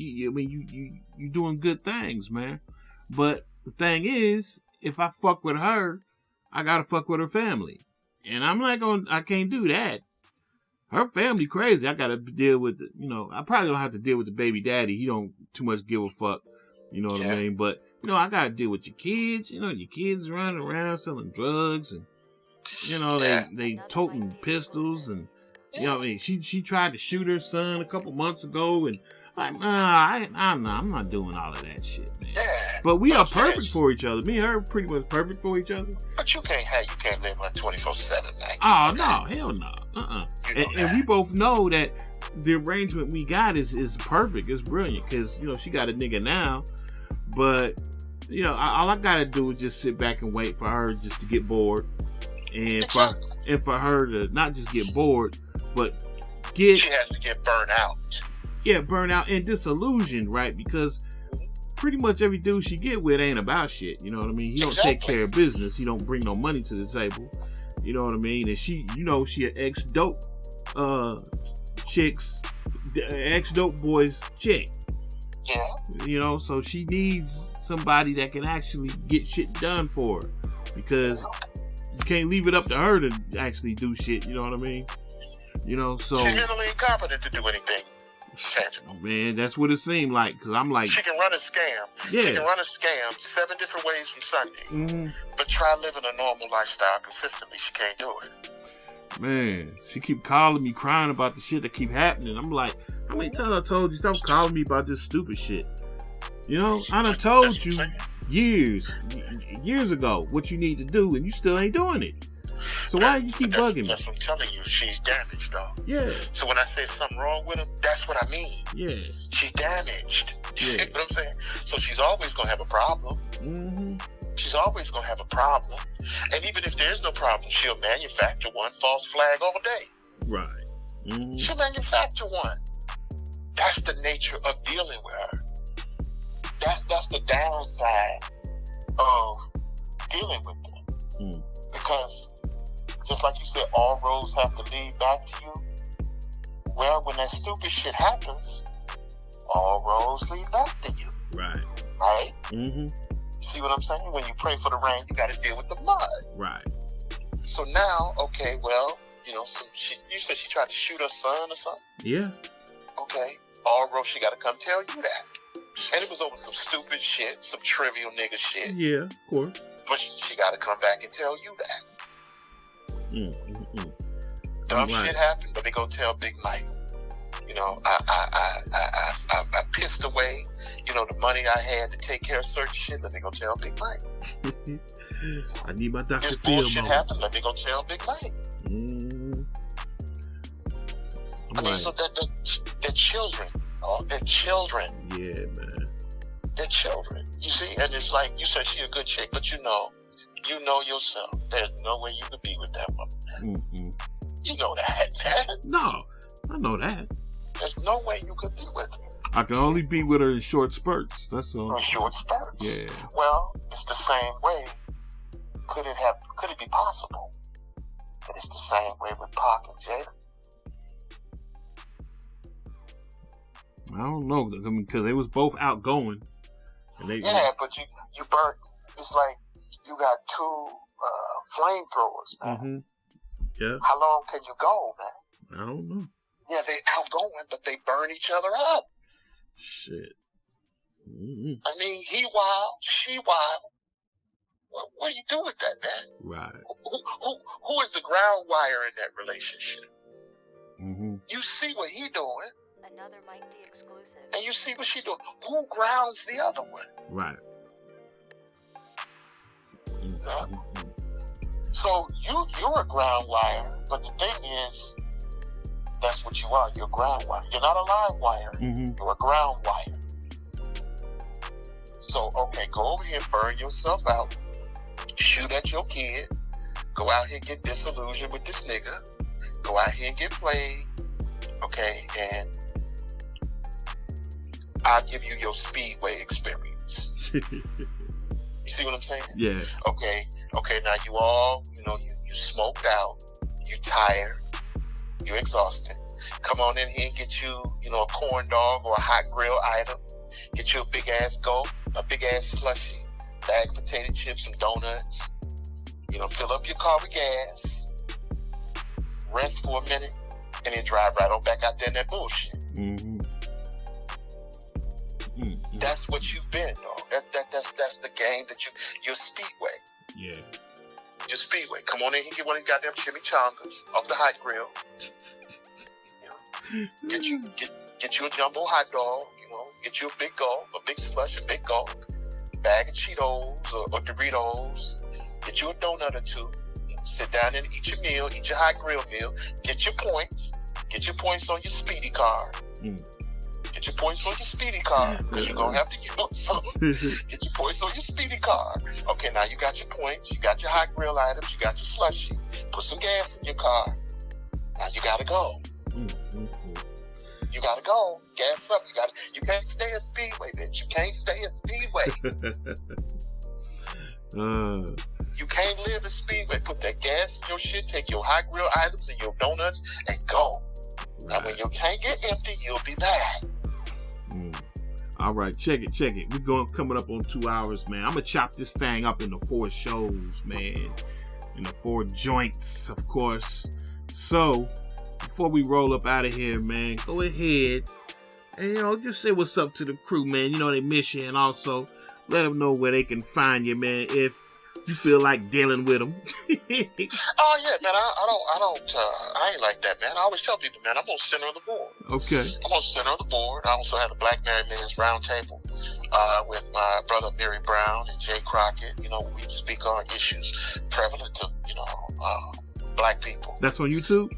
[SPEAKER 6] You doing good things, man. But the thing is, if I fuck with her, I gotta fuck with her family. And I can't do that. Her family crazy. I gotta deal with, you know, I probably don't have to deal with the baby daddy. He don't too much give a fuck. You know what I mean? But, you know, I gotta deal with your kids. You know, your kids running around selling drugs and, you know, they toting pistols and, you know what I mean? She tried to shoot her son a couple months ago and, like, I'm not doing all of that shit, man.
[SPEAKER 5] Yeah.
[SPEAKER 6] But we are perfect for each other. Me and her are pretty much perfect for each other.
[SPEAKER 5] But you can't live like 24/7, man.
[SPEAKER 6] Oh, no, hell no. And we both know that the arrangement we got is perfect. It's brilliant. Because, you know, she got a nigga now. But, you know, all I got to do is just sit back and wait for her just to get bored. And for her to not just get bored, but she
[SPEAKER 5] has to get burned out.
[SPEAKER 6] Yeah, burnt out and disillusioned, right? Because pretty much every dude she get with ain't about shit. You know what I mean? He don't take care of business. He don't bring no money to the table. You know what I mean? And she, you know, she an ex-dope ex-dope boy's chick.
[SPEAKER 5] Yeah.
[SPEAKER 6] You know, so she needs somebody that can actually get shit done for her. Because you can't leave it up to her to actually do shit. You know what I mean? You know, so
[SPEAKER 5] she's mentally incompetent to do anything tangible.
[SPEAKER 6] Man, that's what it seemed like. Because I'm like,
[SPEAKER 5] she can run a scam.
[SPEAKER 6] Yeah.
[SPEAKER 5] She can run a scam 7 different ways from Sunday. But try living a normal lifestyle consistently, she can't do it.
[SPEAKER 6] Man, she keep calling me, crying about the shit that keep happening. I'm like, how many times I told you stop calling me about this stupid shit? You know, I done told you years ago what you need to do, and you still ain't doing it. So why you keep bugging me?
[SPEAKER 5] That's what I'm telling you. She's damaged, though.
[SPEAKER 6] Yeah.
[SPEAKER 5] So when I say something wrong with her, that's what I mean.
[SPEAKER 6] Yeah.
[SPEAKER 5] She's damaged.
[SPEAKER 6] Yeah.
[SPEAKER 5] You know what I'm saying? So she's always going to have a problem. She's always going to have a problem. And even if there's no problem, she'll manufacture one false flag all day.
[SPEAKER 6] Right.
[SPEAKER 5] She'll manufacture one. That's the nature of dealing with her. That's the downside of dealing with them. Because just like you said, all roads have to lead back to you. Well, when that stupid shit happens, all roads lead back to you.
[SPEAKER 6] Right.
[SPEAKER 5] Right? See what I'm saying? When you pray for the rain, you got to deal with the mud.
[SPEAKER 6] Right.
[SPEAKER 5] So now, okay, well, you know, you said she tried to shoot her son or something?
[SPEAKER 6] Yeah.
[SPEAKER 5] Okay. All road, she got to come tell you that. And it was over some stupid shit, some trivial nigga shit.
[SPEAKER 6] Yeah, of course.
[SPEAKER 5] But she got to come back and tell you that. Dumb shit happened. Let me go tell Big Mike. You know, I pissed away, you know, the money I had to take care of certain shit. Let me go tell Big Mike.
[SPEAKER 6] I need my Dr.
[SPEAKER 5] This
[SPEAKER 6] Phil
[SPEAKER 5] bullshit
[SPEAKER 6] moment.
[SPEAKER 5] happened. Let me go tell Big Mike. I mean, so they're children. Oh, they're children.
[SPEAKER 6] Yeah, man.
[SPEAKER 5] They're children. You see, and it's like you said she a good chick, but you know yourself. There's no way you could be with that woman, man. You know that, man.
[SPEAKER 6] No, I know that.
[SPEAKER 5] There's no way you could be with her.
[SPEAKER 6] I can only be with her in short spurts. That's all.
[SPEAKER 5] In short spurts.
[SPEAKER 6] Yeah.
[SPEAKER 5] Well, it's the same way. Could it be possible that it's the same way with Pac and Jada?
[SPEAKER 6] I don't know, because they was both outgoing. And
[SPEAKER 5] yeah, but you burnt. It's like you got two flamethrowers, man.
[SPEAKER 6] Yeah.
[SPEAKER 5] How long can you go, man?
[SPEAKER 6] I don't know.
[SPEAKER 5] Yeah, they outgoing, but they burn each other up.
[SPEAKER 6] Shit.
[SPEAKER 5] I mean, he wild, she wild. What do you do with that, man?
[SPEAKER 6] Right.
[SPEAKER 5] Who is the ground wire in that relationship? You see what he doing.
[SPEAKER 7] Another Mike D exclusive.
[SPEAKER 5] And you see what she doing. Who grounds the other one?
[SPEAKER 6] Right.
[SPEAKER 5] So you're a ground wire, but the thing is, that's what you are. You're a ground wire. You're not a live wire. You're a ground wire. So, okay, go over here and burn yourself out. Shoot at your kid. Go out here and get disillusioned with this nigga. Go out here and get played. Okay, and I'll give you your Speedway experience. You see what I'm saying?
[SPEAKER 6] Yeah.
[SPEAKER 5] Okay, now you all, you know, you smoked out. You tired. You're exhausted. Come on in here and get you, you know, a corn dog or a hot grill item. Get you a big ass gulp, a big ass slushy, bag of potato chips, some donuts. You know, fill up your car with gas. Rest for a minute, and then drive right on back out there in that bullshit. That's what you've been, dog. That's the game that you're Speedway.
[SPEAKER 6] Yeah.
[SPEAKER 5] Your Speedway. Come on in and get one of these goddamn chimichangas off the hot grill. You know, get you a jumbo hot dog. You know, get you a big gulp, a big slush, a big gulp, bag of Cheetos or Doritos. Get you a donut or two. You know, sit down and eat your meal. Eat your hot grill meal. Get your points. Get your points on your speedy car. Get your points on your speedy car, because you're going to have to use some. Get your points on your speedy car. Okay, now you got your points, you got your hot grill items, you got your slushy. Put some gas in your car. Now you got to go. You got to go. Gas up. You can't stay at Speedway, bitch. You can't stay at Speedway. You can't live at Speedway. Put that gas in your shit, take your hot grill items and your donuts, and go. Now, when your tank get empty, you'll be back.
[SPEAKER 6] All right, check it. We're coming up on 2 hours, man. I'm gonna chop this thing up into 4 shows, man. Into 4 joints, of course. So, before we roll up out of here, man, go ahead and, you know, just say what's up to the crew, man. You know they miss you, and also let them know where they can find you, man, if you feel like dealing with them.
[SPEAKER 5] Oh yeah, man. I ain't like that, man. I always tell people, man, I'm on center of the board.
[SPEAKER 6] Okay.
[SPEAKER 5] I'm on center of the board. I also have the Black Married Men's Roundtable with my brother Mary Brown and Jay Crockett. You know, we speak on issues prevalent to, you know, black people.
[SPEAKER 6] That's on YouTube?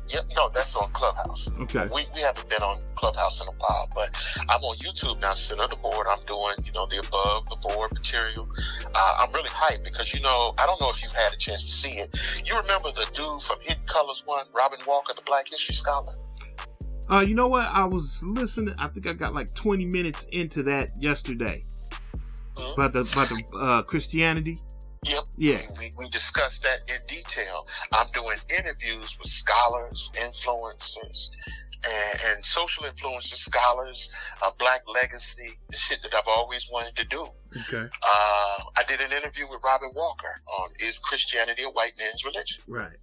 [SPEAKER 5] Yep, no, that's on Clubhouse.
[SPEAKER 6] Okay.
[SPEAKER 5] We haven't been on Clubhouse in a while, but I'm on YouTube now, center of the board. I'm doing, you know, the above the board material. I'm really hyped because, you know, I don't know if you've had a chance to see it. You remember the dude from Hidden Colors 1, Robin Walker, the Black History Scholar?
[SPEAKER 6] You know what? I was listening. I think I got like 20 minutes into that yesterday. About the Christianity.
[SPEAKER 5] Yep.
[SPEAKER 6] Yeah.
[SPEAKER 5] We discussed that in detail. I'm doing interviews with scholars, influencers, and social influencers, scholars, Black legacy, the shit that I've always wanted to do.
[SPEAKER 6] Okay.
[SPEAKER 5] I did an interview with Robin Walker on Is Christianity a White Man's Religion?
[SPEAKER 6] Right.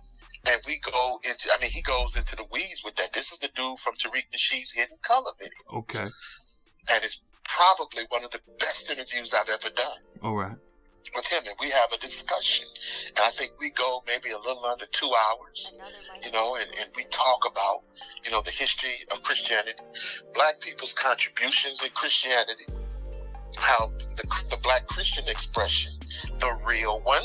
[SPEAKER 5] And we go into, he goes into the weeds with that. This is the dude from Tariq Nasheed's Hidden Color video.
[SPEAKER 6] Okay.
[SPEAKER 5] And it's probably one of the best interviews I've ever done.
[SPEAKER 6] All right.
[SPEAKER 5] With him, and we have a discussion, and I think we go maybe a little under 2 hours, and we talk about, the history of Christianity, Black people's contributions in Christianity, how the Black Christian expression, the real one,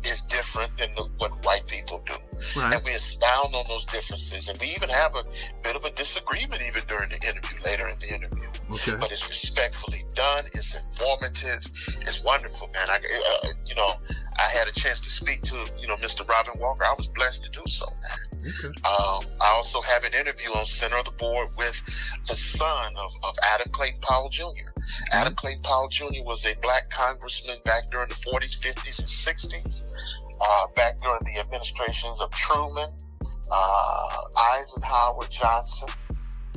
[SPEAKER 5] is different than what white people do. Right. And we expound on those differences, and we even have a bit of a disagreement even during the interview, later in the interview. Okay. But it's respectfully done. It's informative. It's wonderful, man. I had a chance to speak to, Mr. Robin Walker. I was blessed to do so, man. Okay. I also have an interview on Center of the Board with the son of Adam Clayton Powell Jr. Adam Clayton Powell Jr. was a Black congressman back during the 40s, 50s, and 60s, back during the administrations of Truman, Eisenhower, Johnson,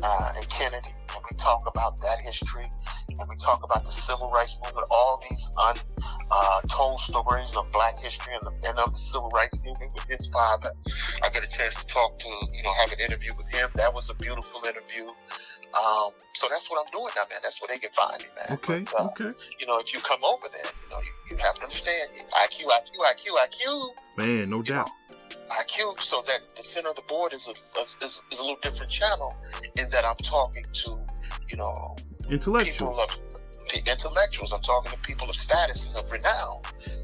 [SPEAKER 5] and Kennedy. And we talk about that history, and we talk about the Civil Rights Movement, all these untold stories of Black history and of the Civil Rights Movement with his father. I get a chance to talk to, have an interview with him. That was a beautiful interview. So that's what I'm doing now, man. That's where they can find me, man.
[SPEAKER 6] Okay,
[SPEAKER 5] but,
[SPEAKER 6] okay.
[SPEAKER 5] If you come over there, you have to understand IQ.
[SPEAKER 6] Man, no doubt.
[SPEAKER 5] IQ, so that the Center of the Board is a little different channel in that I'm talking to, intellectuals. I'm talking to people of status and of renown.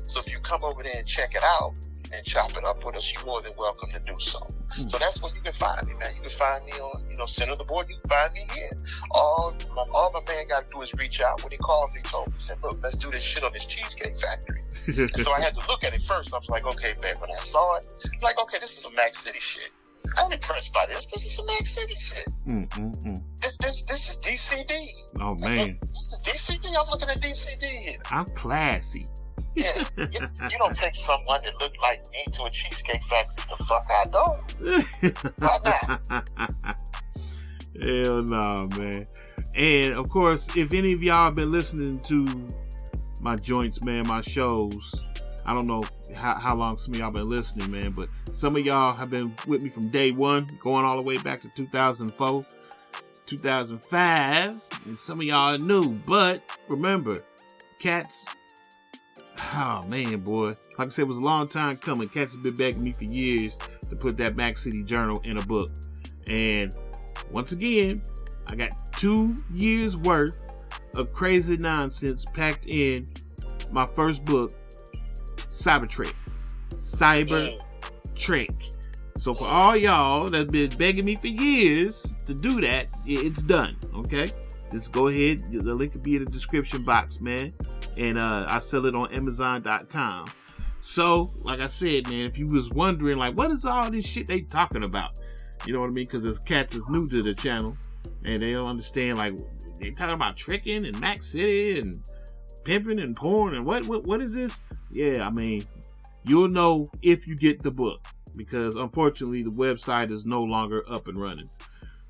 [SPEAKER 5] So if you come over there and check it out and chop it up with us, you're more than welcome to do so. So that's where you can find me, man. You can find me on, Center of the Board. You can find me here. All my man got to do is reach out. When he called me, he told me, said, look, let's do this shit on this Cheesecake Factory. And so I had to look at it first. I was like, okay, babe. When I saw it, I'm like, okay, this is some Mac City shit. I'm impressed by this. This is some Mac City shit. This is DCD.
[SPEAKER 6] Oh, man.
[SPEAKER 5] This is DCD. I'm looking at DCD here.
[SPEAKER 6] I'm classy.
[SPEAKER 5] Yeah, you don't take someone that look like me to a Cheesecake Factory. The fuck I don't. Why not?
[SPEAKER 6] Hell no, man. And of course, if any of y'all have been listening to my joints, man, my shows, I don't know how long some of y'all been listening, man, but some of y'all have been with me from day one, going all the way back to 2004, 2005, and some of y'all are new. But remember, cats. Oh, man, boy. Like I said, it was a long time coming. Cats have been begging me for years to put that Mac City Journal in a book. And once again, I got 2 years worth of crazy nonsense packed in my first book, Cybertrek. So for all y'all that's been begging me for years to do that, it's done, okay? Just go ahead. The link will be in the description box, man. And I sell it on Amazon.com. So, like I said, man, if you was wondering, like, what is all this shit they talking about? You know what I mean? Because there's cats is new to the channel, and they don't understand, like, they talking about tricking and Mac City and pimping and porn and what is this? Yeah, I mean, you'll know if you get the book, because unfortunately the website is no longer up and running.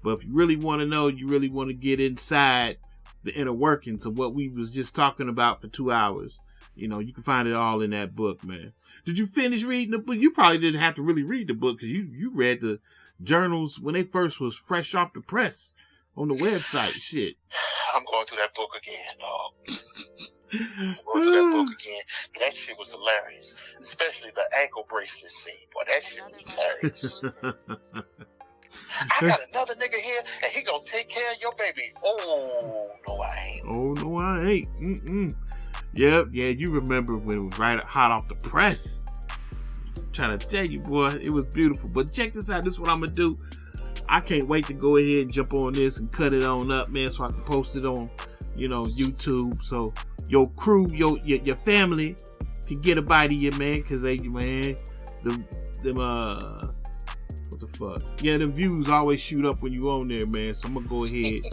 [SPEAKER 6] But if you really want to know, you really want to get inside the inner workings of what we was just talking about for 2 hours, you can find it all in that book, man. Did you finish reading the book? You probably didn't have to really read the book, because you read the journals when they first was fresh off the press on the website. Shit.
[SPEAKER 5] I'm going through that book again, dog. I'm going through that book again. That shit was hilarious. Especially the ankle bracelet scene. Boy, that shit was hilarious. I got another nigga here, and he gonna take care of your baby. Oh, no, I ain't.
[SPEAKER 6] Oh, no, I ain't. Yep, yeah, you remember when it was right hot off the press. Just trying to tell you, boy, it was beautiful. But check this out. This is what I'm gonna do. I can't wait to go ahead and jump on this and cut it on up, man, so I can post it on, YouTube. So your crew, your family can get a bite of you, man, because they, man, what the fuck? Yeah, the views always shoot up when you on there, man. So I'm gonna go ahead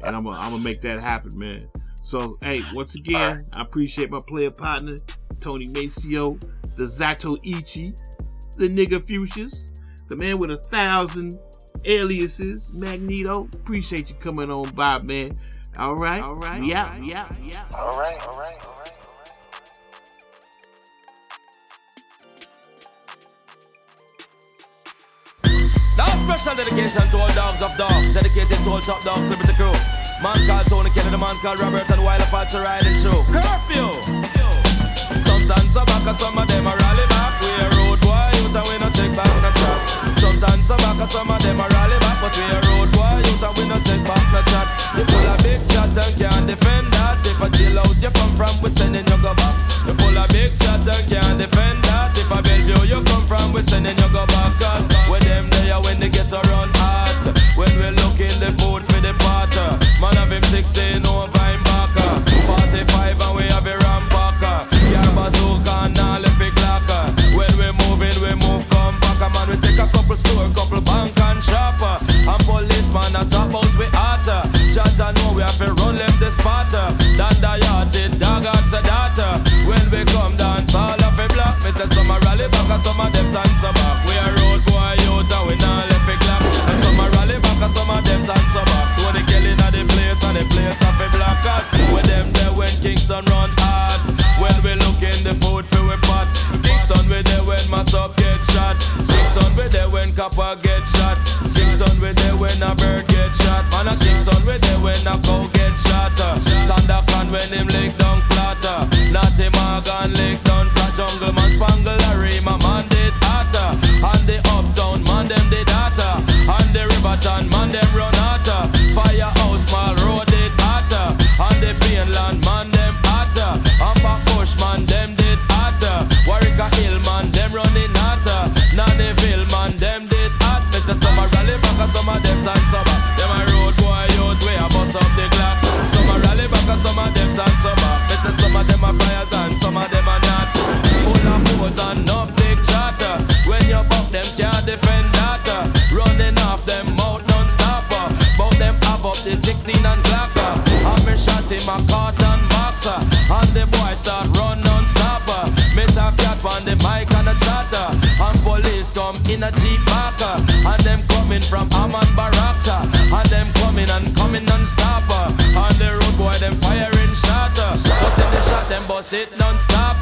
[SPEAKER 6] and I'm gonna make that happen, man. So hey, once again, I appreciate my player partner, Tony Maceo, the Zato Ichi, the nigga Fuchsias, the man with 1,000 Aliases, Magneto, appreciate you coming on by, man. All right. Yeah.
[SPEAKER 5] All right.
[SPEAKER 8] Now special dedication to all dogs of dogs, dedicated to all top dogs, Liberty Crew. Man called Tony Kennedy, man called Robert, and while Apache riding through. Curfew! Sometimes some back, some of them a rally back. We a road boy, youth and we no take back no chat. Sometimes some back, some of them a rally back, but we a road boy, youth and we no take back no chat. You full of big chat and can't defend that. If a jailhouse you come from, we sending you go back. You full of big chat and can't defend that. If a Bellevue you come from, we sending you go back. Cause with them there when they get around hot. When we looking the food for the pot. Man have him 16 over him back. 45 and we have a rampacker. Yeah, bazooka and all if it clock. When we moving, we move come back. Man, we take a couple store, couple bank and shop. And policeman a top out we hot. Judge I know we have to run left the spot. Dan the yachted, dog out the data. When we come dance, all of it black. Me say some a rally back and some of them dance back. We a road boy out and we not left it clap. And some a rally back and some of them dance back. Tony Kelly at the place and the place of a black cat. With them there when Kingston run hard. When we look in the food for we pot. Kingston we there when Massop get shot. Kingston we there when Copper get shot. Kingston we there when a bird get shot. Man a Kingston we there when a cow get shot. Sandakan when him lick down flatter. Natty Morgan lick down flat. Jungle man spangle a Rima man did hotter. And the uptown man them did hotter. And the Riverton man them run hotter. Firehouse Mall Road did hotter. And the Painland man them hotter. And back Bushman them did hotter. Warwick Hill man them running hotter. Nannyville man them did hot. Me say some a rally back and some of them dance back. Them a road boy out way a bust up the clock. Some a rally back and some of them dance back. Me say some of them a flyers and some of them a nuts. Full of pose and no big chatter. When you buck them can't defend that. Running off them mouth non-stop. Bout them have up the 16 and Glocker. And me shot him a carton boxer. And the boy start run non-stop. Miss a cat on the mic and a chatter. And police come in a jeep backer. And them coming from Amman Barracks. And them coming non-stop. And the road boy them firing shatter. Bust in the shot them bust it non-stop.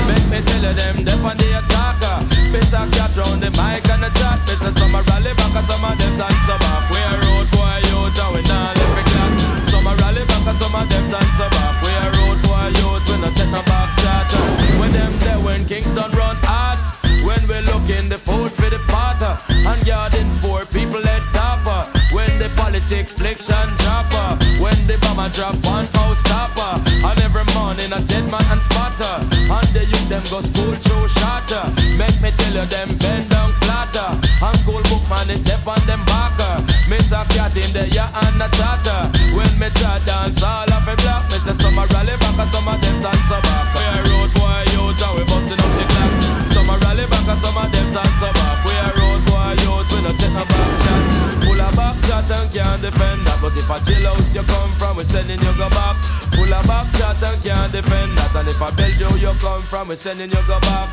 [SPEAKER 8] Make me tell you them dep on the attacker. Miss a cat round the mic and a chat. Miss a some a rally back and some of them dance back. We a road boy out and we not left it clock. Some a rally back and some of them dance back. We a road boy out, we not take no back chat. When them there when Kingston run hot. When we look in the food for the potter. And guarding poor people at topper. When the politics fliction dropper. When the bomber drop one house topper. And every morning a dead man and spotter. And the youth them go school through shatter. Make me tell you them bend down flatter. And school book man it dep on them backer. Miss a cat in the ya and a chatter. When me chat dance all of a block. Me say some a rally back and some of them dance back. We a road boy out and we busting up the clock. Some a rally back and some of them dance back. We a road boy out, we no take no back chat. Full of back chat and can't defend that. But if a jailhouse you come from, we sending you go back. Full of back chat and can't defend that. And if a Bellevue you come from, we sending you go back.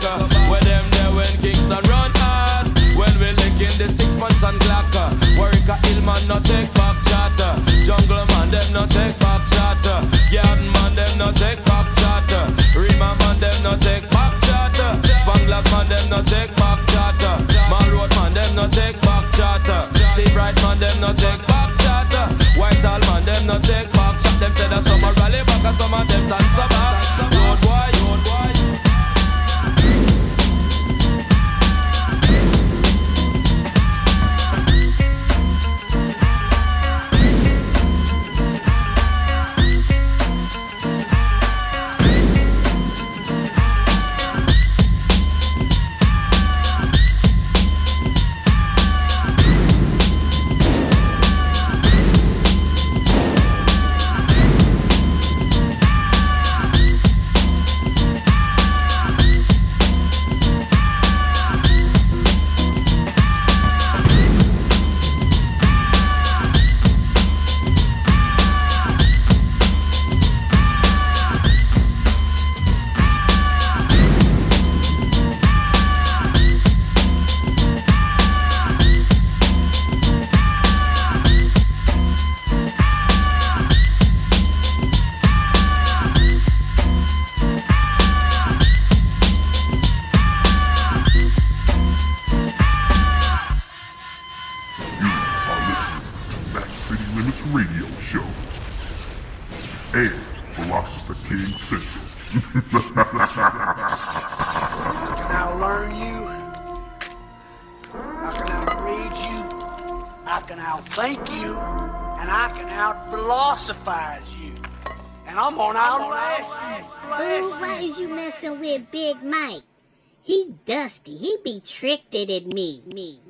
[SPEAKER 8] Where them there when Kingston run hard. When we licking the 6 months and Glocker. Warwick Hill man no take back chatter. Jungle man them no take back chatter. Garden man them no take back chatter. Rima man them no take back chatter. Spanglers man them no take back chatter. Mall Road man them no take back chatter. See Bright man them no take back chatter. Whitehall man them no take back chatter. Them say that some a rally back and some of them dance back. Road boy, road boy.
[SPEAKER 1] King Central.
[SPEAKER 2] I can outlearn you. I can outread you. I can outthink you. And I can out-philosophize you. And I'm gonna outlast you.
[SPEAKER 3] Ooh, why is you messing with Big Mike? He dusty. He be tricked at me.